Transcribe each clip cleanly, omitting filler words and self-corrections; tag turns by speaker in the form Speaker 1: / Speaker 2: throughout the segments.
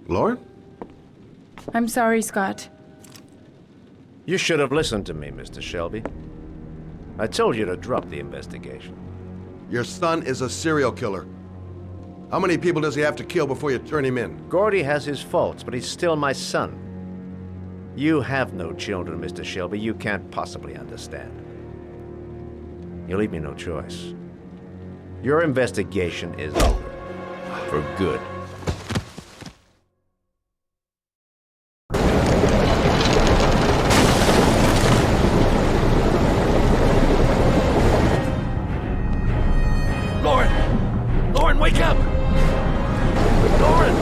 Speaker 1: Lauren?
Speaker 2: I'm sorry, Scott.
Speaker 3: You should have listened to me, Mr. Shelby. I told you to drop the investigation.
Speaker 1: Your son is a serial killer. How many people does he have to kill before you turn him in?
Speaker 3: Gordy has his faults, but he's still my son. You have no children, Mr. Shelby. You can't possibly understand. You leave me no choice. Your investigation is over. For good.
Speaker 4: Lauren! Lauren, wake up! Lauren!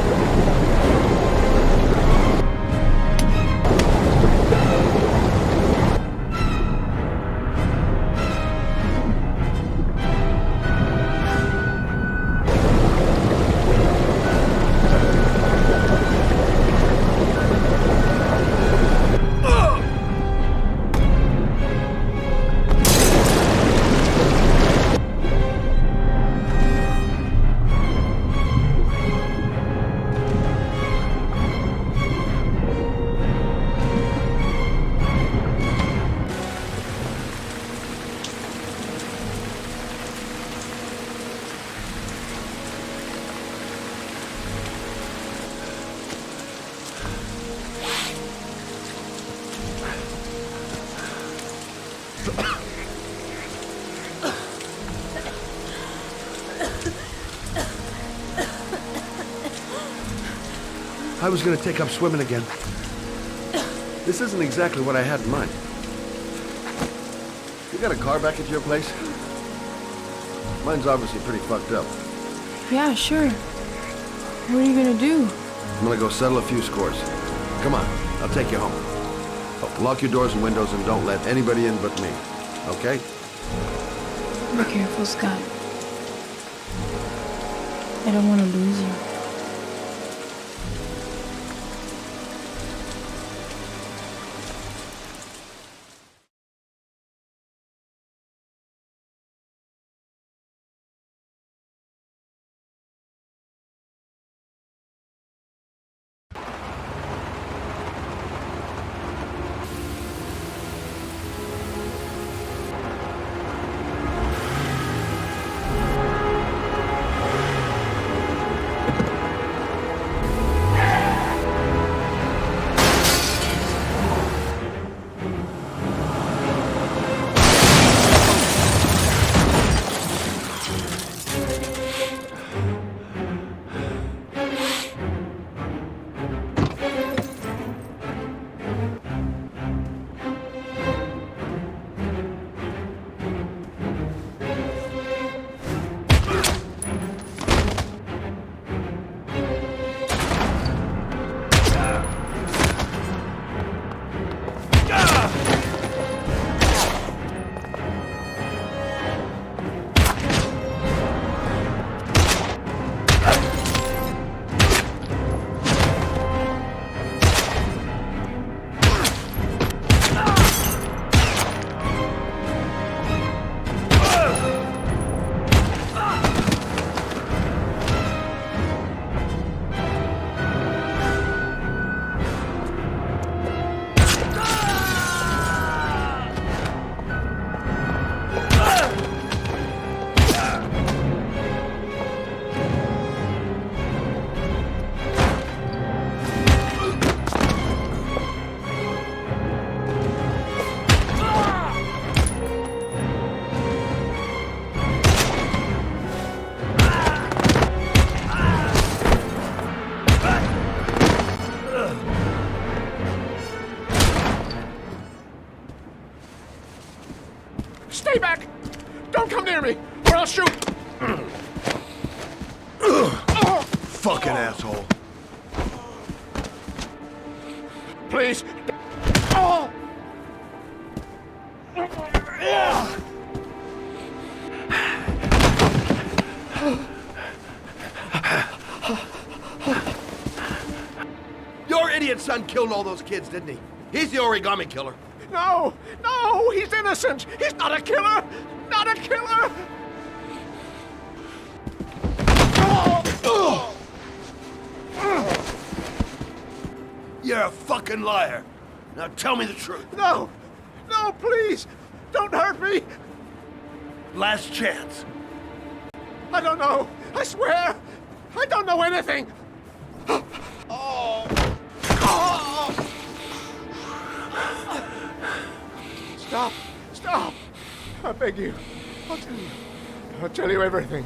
Speaker 1: I was gonna take up swimming again. This isn't exactly what I had in mind. You got a car back at your place? Mine's obviously pretty fucked up.
Speaker 2: Yeah, sure. What are you gonna do?
Speaker 1: I'm gonna go settle a few scores. Come on, I'll take you home. Oh, lock your doors and windows and don't let anybody in but me. Okay?
Speaker 2: Be careful, Scott. I don't want to lose you.
Speaker 4: Stay back! Don't come near me, or I'll shoot!
Speaker 1: Fucking asshole.
Speaker 4: Please.
Speaker 1: Your idiot son killed all those kids, didn't he? He's the Origami Killer.
Speaker 4: No, no, he's innocent. He's not a killer. Not a killer.
Speaker 1: You're a fucking liar. Now tell me the truth.
Speaker 4: No! No, please! Don't hurt me!
Speaker 1: Last chance.
Speaker 4: I don't know! I swear! I don't know anything! Stop! Stop! I beg you. I'll tell you. I'll tell you everything.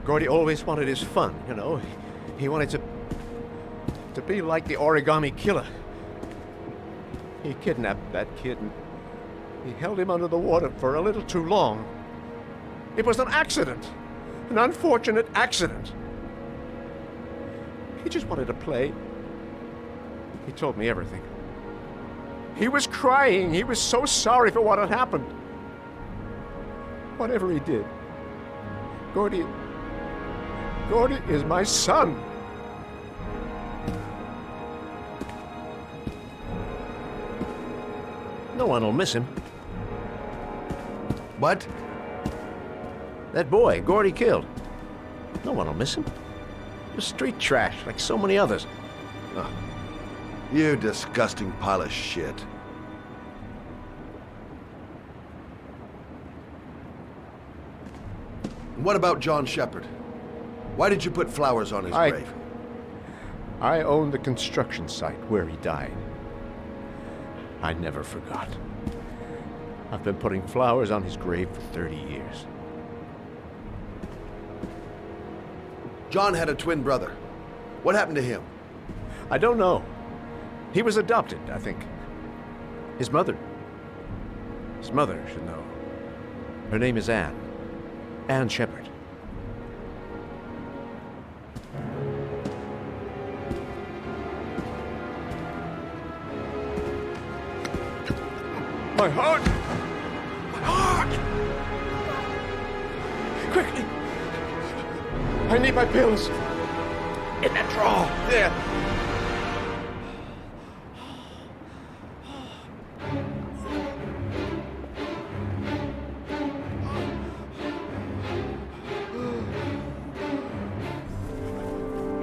Speaker 3: Gordy always wanted his fun, you know. He wanted to be like the Origami Killer. He kidnapped that kid and he held him under the water for a little too long. It was an accident. An unfortunate accident. He just wanted to play. He told me everything. He was crying. He was so sorry for what had happened. Whatever he did, Gordy is my son. No one will miss him.
Speaker 1: What?
Speaker 3: That boy, Gordy killed. No one will miss him. Just street trash, like so many others.
Speaker 1: Oh, you disgusting pile of shit. What about John Shepard? Why did you put flowers on his grave?
Speaker 3: I own the construction site where he died. I never forgot. I've been putting flowers on his grave for 30 years.
Speaker 1: John had a twin brother. What happened to him?
Speaker 3: I don't know. He was adopted, I think. His mother should know. Her name is Anne. Anne Shepard. My heart! My heart! Quickly! I need my pills! In that drawer! There!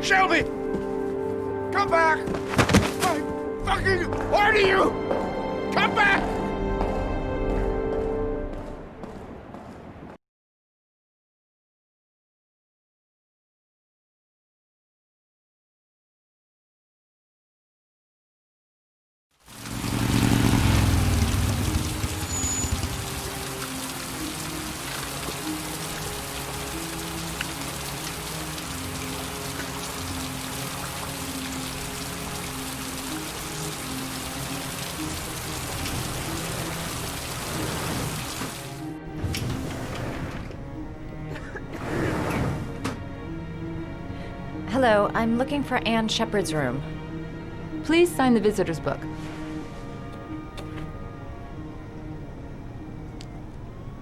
Speaker 3: Shelby! Come back! I fucking order you! Come back!
Speaker 5: Hello, I'm looking for Anne Shepard's room.
Speaker 2: Please sign the visitor's book.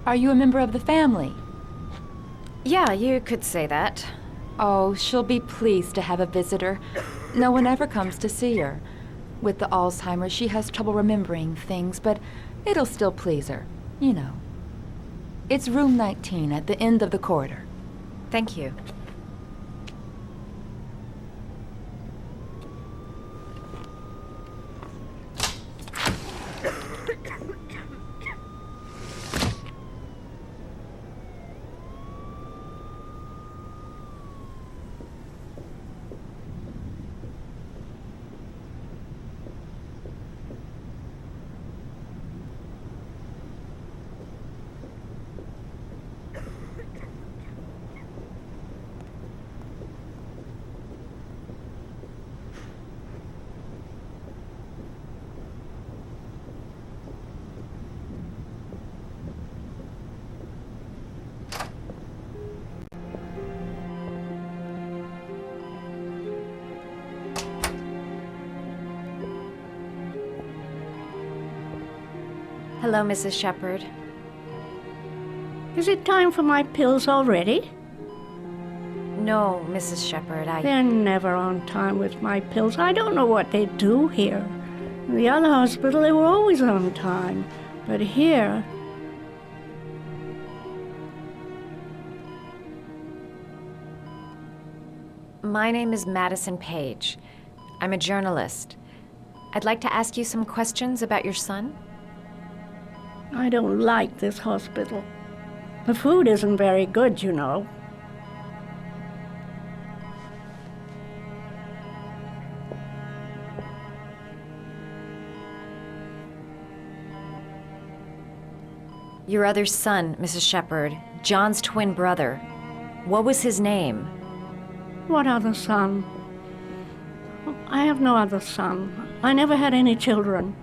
Speaker 2: Are you a member of the family?
Speaker 5: Yeah, you could say that.
Speaker 2: Oh, she'll be pleased to have a visitor. No one ever comes to see her. With the Alzheimer's, she has trouble remembering things, but it'll still please her. You know. It's room 19 at the end of the corridor.
Speaker 5: Thank you. Hello, Mrs. Shepard.
Speaker 6: Is it time for my pills already?
Speaker 5: No, Mrs. Shepard,
Speaker 6: They're never on time with my pills. I don't know what they do here. In the other hospital, they were always on time. But here...
Speaker 5: My name is Madison Page. I'm a journalist. I'd like to ask you some questions about your son.
Speaker 6: I don't like this hospital. The food isn't very good, you know.
Speaker 5: Your other son, Mrs. Shepherd, John's twin brother. What was his name?
Speaker 6: What other son? I have no other son. I never had any children.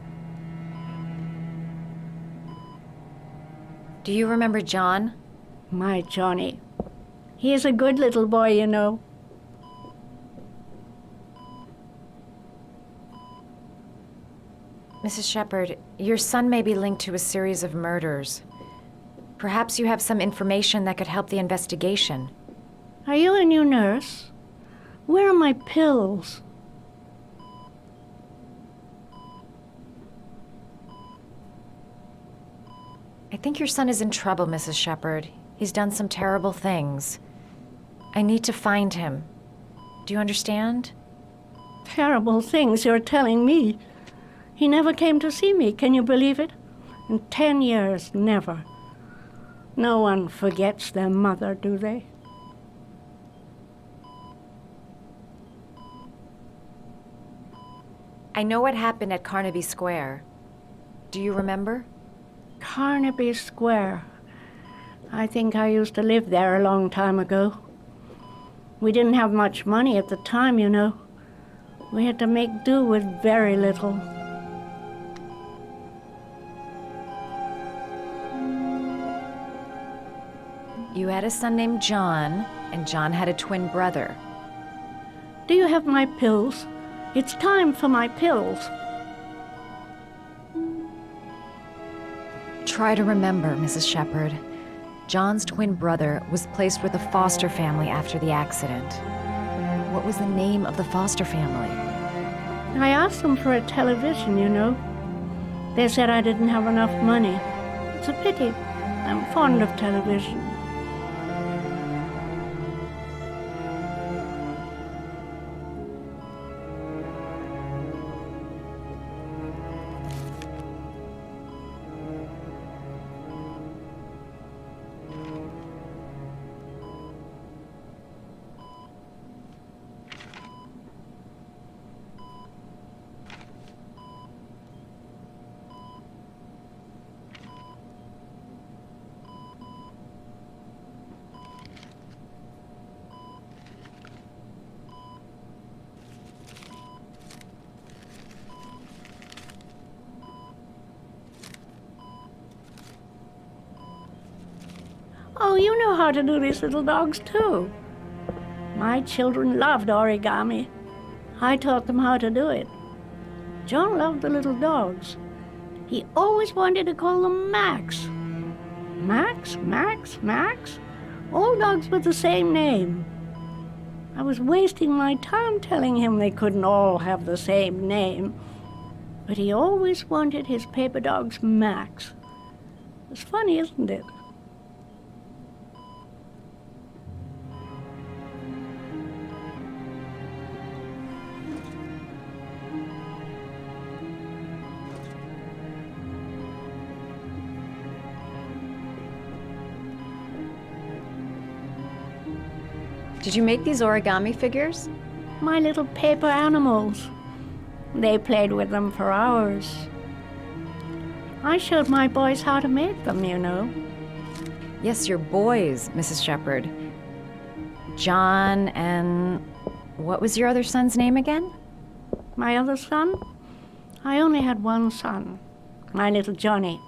Speaker 5: Do you remember John?
Speaker 6: My Johnny. He is a good little boy, you know.
Speaker 5: Mrs. Shepherd, your son may be linked to a series of murders. Perhaps you have some information that could help the investigation.
Speaker 6: Are you a new nurse? Where are my pills?
Speaker 5: I think your son is in trouble, Mrs. Shepherd. He's done some terrible things. I need to find him. Do you understand?
Speaker 6: Terrible things you're telling me. He never came to see me, can you believe it? In 10 years, never. No one forgets their mother, do they?
Speaker 5: I know what happened at Carnaby Square. Do you remember?
Speaker 6: Carnaby Square. I think I used to live there a long time ago. We didn't have much money at the time, you know. We had to make do with very little.
Speaker 5: You had a son named John, and John had a twin brother.
Speaker 6: Do you have my pills? It's time for my pills.
Speaker 5: Try to remember, Mrs. Shepherd. John's twin brother was placed with a foster family after the accident. What was the name of the foster family?
Speaker 6: I asked them for a television, you know. They said I didn't have enough money. It's a pity. I'm fond of television. Oh, you know how to do these little dogs, too. My children loved origami. I taught them how to do it. John loved the little dogs. He always wanted to call them Max. Max, Max, Max? All dogs with the same name. I was wasting my time telling him they couldn't all have the same name. But he always wanted his paper dogs Max. It's funny, isn't it?
Speaker 2: Did you make these origami figures?
Speaker 6: My little paper animals. They played with them for hours. I showed my boys how to make them, you know.
Speaker 5: Yes, your boys, Mrs. Shepherd. John and... what was your other son's name again?
Speaker 6: My other son? I only had one son, my little Johnny.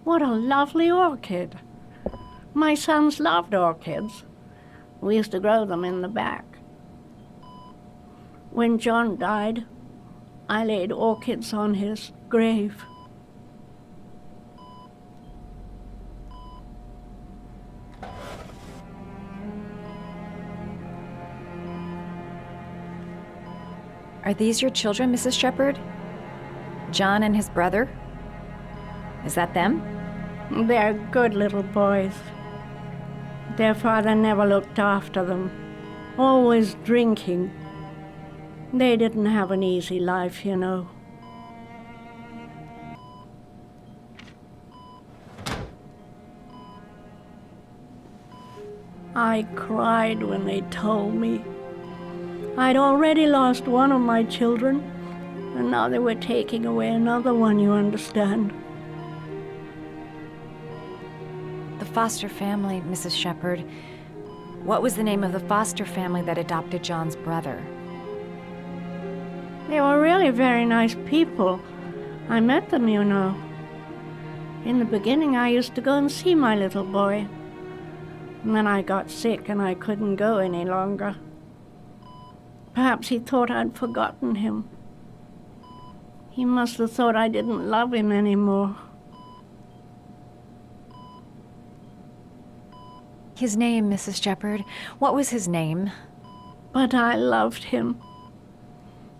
Speaker 6: What a lovely orchid. My sons loved orchids. We used to grow them in the back. When John died, I laid orchids on his grave.
Speaker 5: Are these your children, Mrs. Shepherd? John and his brother? Is that them?
Speaker 6: They're good little boys. Their father never looked after them, always drinking. They didn't have an easy life, you know. I cried when they told me. I'd already lost one of my children, and now they were taking away another one, you understand.
Speaker 5: The foster family, Mrs. Shepherd. What was the name of the foster family that adopted John's brother?
Speaker 6: They were really very nice people. I met them, you know. In the beginning, I used to go and see my little boy. And then I got sick and I couldn't go any longer. Perhaps he thought I'd forgotten him. He must have thought I didn't love him anymore.
Speaker 5: His name, Mrs. Shepherd. What was his name?
Speaker 6: But I loved him.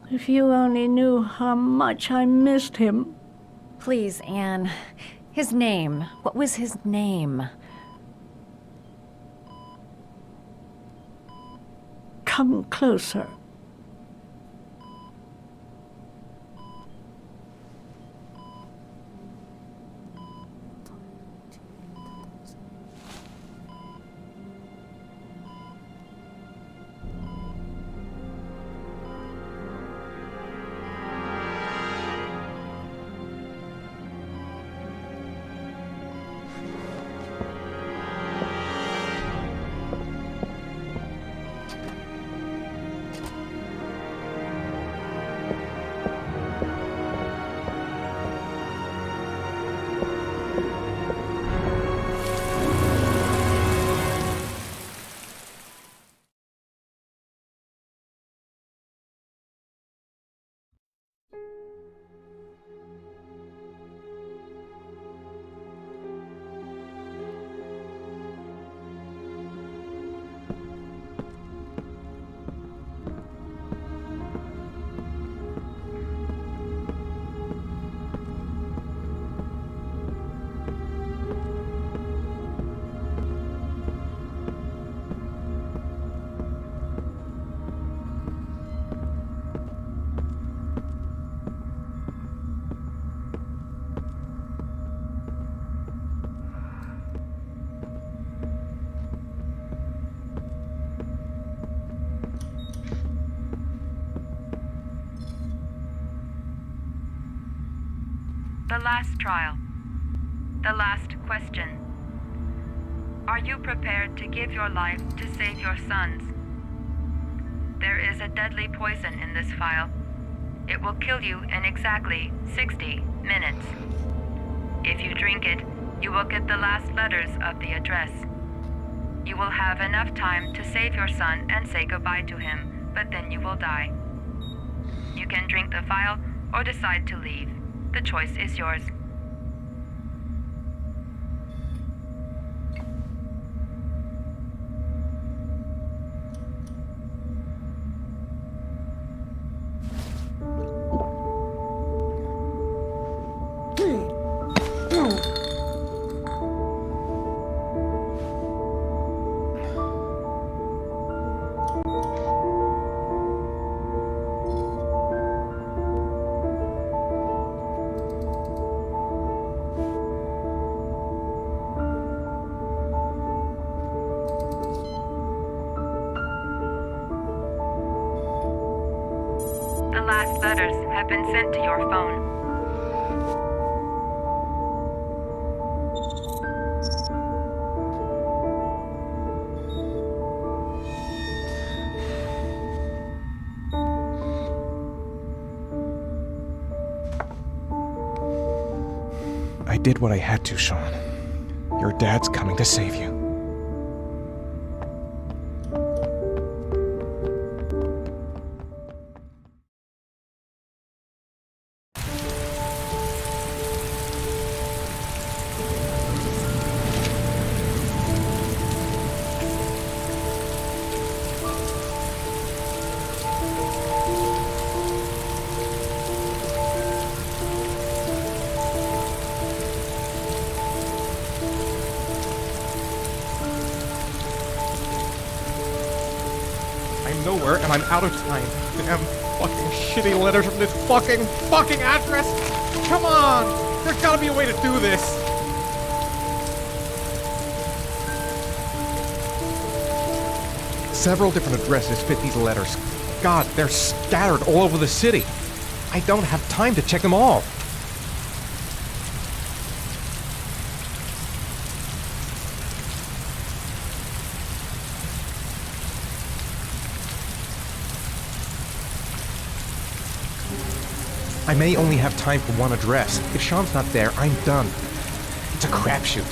Speaker 6: If you only knew how much I missed him.
Speaker 5: Please, Anne. His name. What was his name?
Speaker 6: Come closer.
Speaker 2: The last trial. The last question. Are you prepared to give your life to save your sons? There is a deadly poison in this vial. It will kill you in exactly 60 minutes. If you drink it, you will get the last letters of the address. You will have enough time to save your son and say goodbye to him, but then you will die. You can drink the vial or decide to leave. The choice is yours. The last letters have been sent to your phone.
Speaker 4: I
Speaker 7: did what I had to, Shaun. Your dad's coming to save you. Nowhere, and I'm out of time. Damn fucking shitty letters from this fucking address! Come on! There's gotta be a way to do this! Several different addresses fit these letters. God, they're scattered all over the city. I don't have time to check them all. I may only have time for one address. If Shaun's not there, I'm done. It's a crapshoot.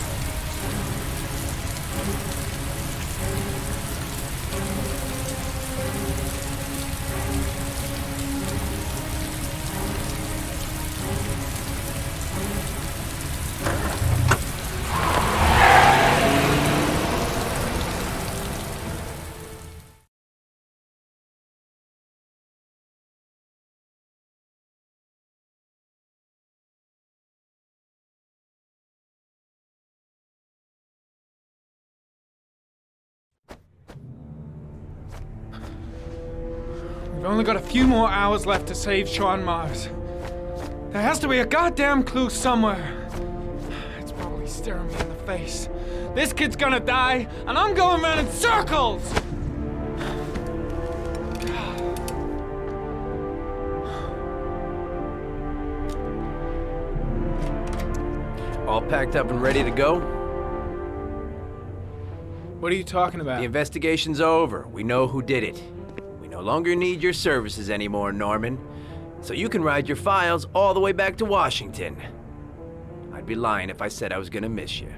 Speaker 8: We've only got a few more hours left to save Shaun Mars. There has to be a goddamn clue somewhere. It's probably staring me in the face. This kid's gonna die, and I'm going around in circles!
Speaker 9: All packed up and ready to go?
Speaker 8: What are you talking about?
Speaker 9: The investigation's over. We know who did it. We no longer need your services anymore, Norman. So you can ride your files all the way back to Washington. I'd be lying if I said I was gonna miss you.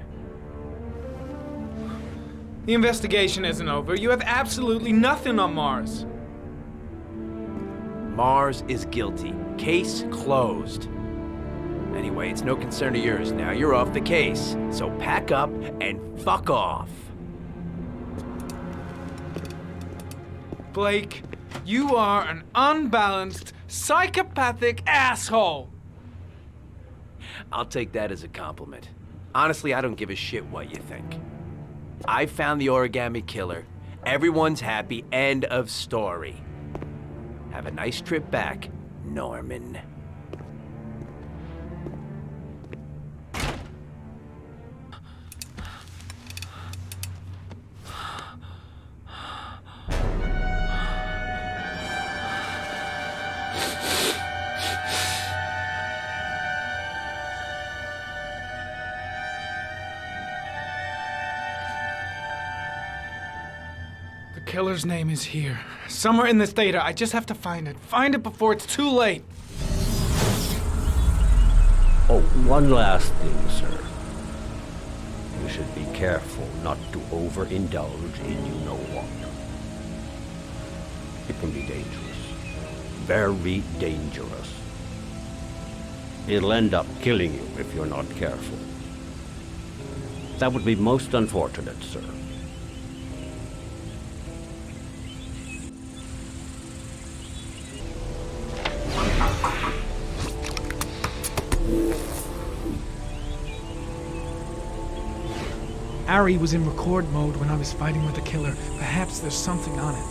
Speaker 8: The investigation isn't over. You have absolutely nothing on Mars.
Speaker 9: Mars is guilty. Case closed. Anyway, it's no concern of yours now. You're off the case. So pack up and fuck off.
Speaker 8: Blake, you are an unbalanced, psychopathic asshole!
Speaker 9: I'll take that as a compliment. Honestly, I don't give a shit what you think. I found the Origami Killer. Everyone's happy. End of story. Have a nice trip back, Norman.
Speaker 8: The killer's name is here. Somewhere in this data. I just have to find it. Find it before it's too late.
Speaker 10: Oh, one last thing, sir. You should be careful not to overindulge in you-know-what. It can be dangerous. Very dangerous. It'll end up killing you if you're not careful. That would be most unfortunate, sir.
Speaker 8: Ari was in record mode when I was fighting with the killer. Perhaps there's something on it.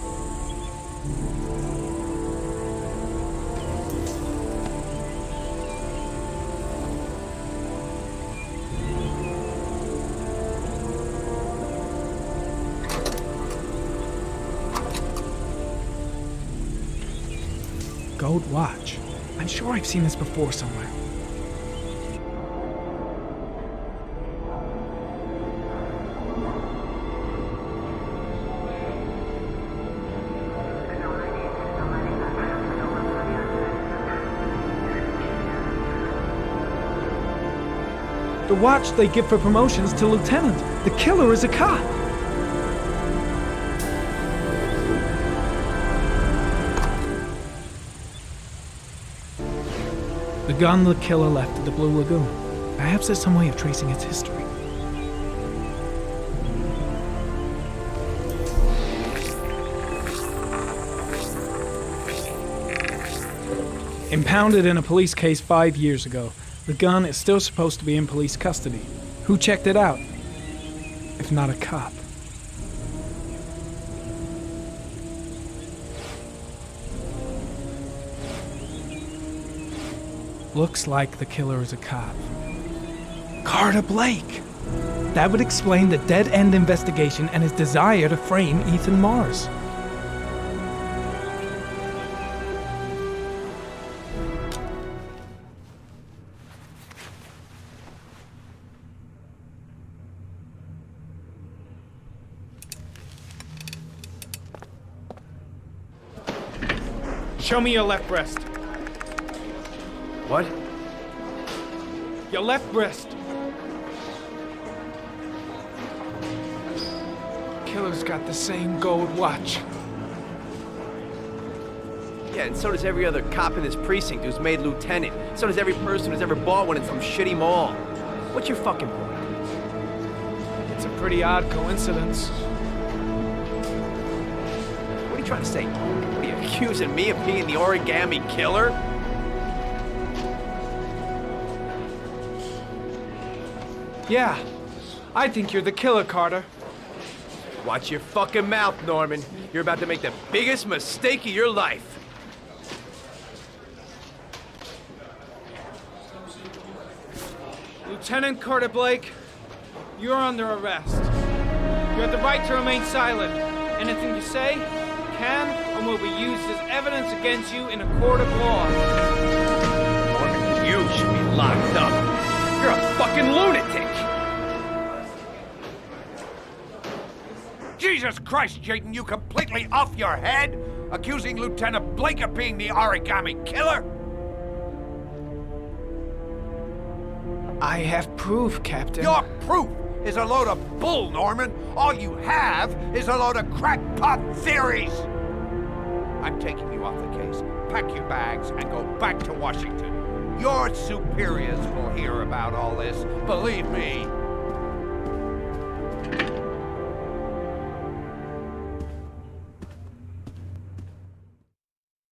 Speaker 8: Gold watch. I'm sure I've seen this before somewhere. The watch they give for promotions to lieutenant. The killer is a cop. The gun the killer left at the Blue Lagoon. Perhaps there's some way of tracing its history. Impounded in a police case 5 years ago, the gun is still supposed to be in police custody. Who checked it out? If not a cop. Looks like the killer is a cop. Carter Blake! That would explain the dead-end investigation and his desire to frame Ethan Mars. Show me your left breast.
Speaker 9: What?
Speaker 8: Your left breast. Killer's got the same gold watch.
Speaker 9: Yeah, and so does every other cop in this precinct who's made lieutenant. So does every person who's ever bought one in some shitty mall. What's your fucking point?
Speaker 8: It's a pretty odd coincidence.
Speaker 9: What are you trying to say? What are you accusing me of being the Origami Killer?
Speaker 8: Yeah, I think you're the killer, Carter.
Speaker 9: Watch your fucking mouth, Norman. You're about to make the biggest mistake of your life.
Speaker 8: Lieutenant Carter Blake, you're under arrest. You have the right to remain silent. Anything you say can and will be used as evidence against you in a court of law.
Speaker 9: Norman, you should be locked up. You're a fucking lunatic.
Speaker 4: Jesus Christ, Jayden, you completely off your head? Accusing Lieutenant Blake of being the Origami Killer?
Speaker 8: I have proof, Captain.
Speaker 4: Your proof is a load of bull, Norman. All you have is a load of crackpot theories. I'm taking you off the case. Pack your bags and go back to Washington. Your superiors will hear about all this. Believe me,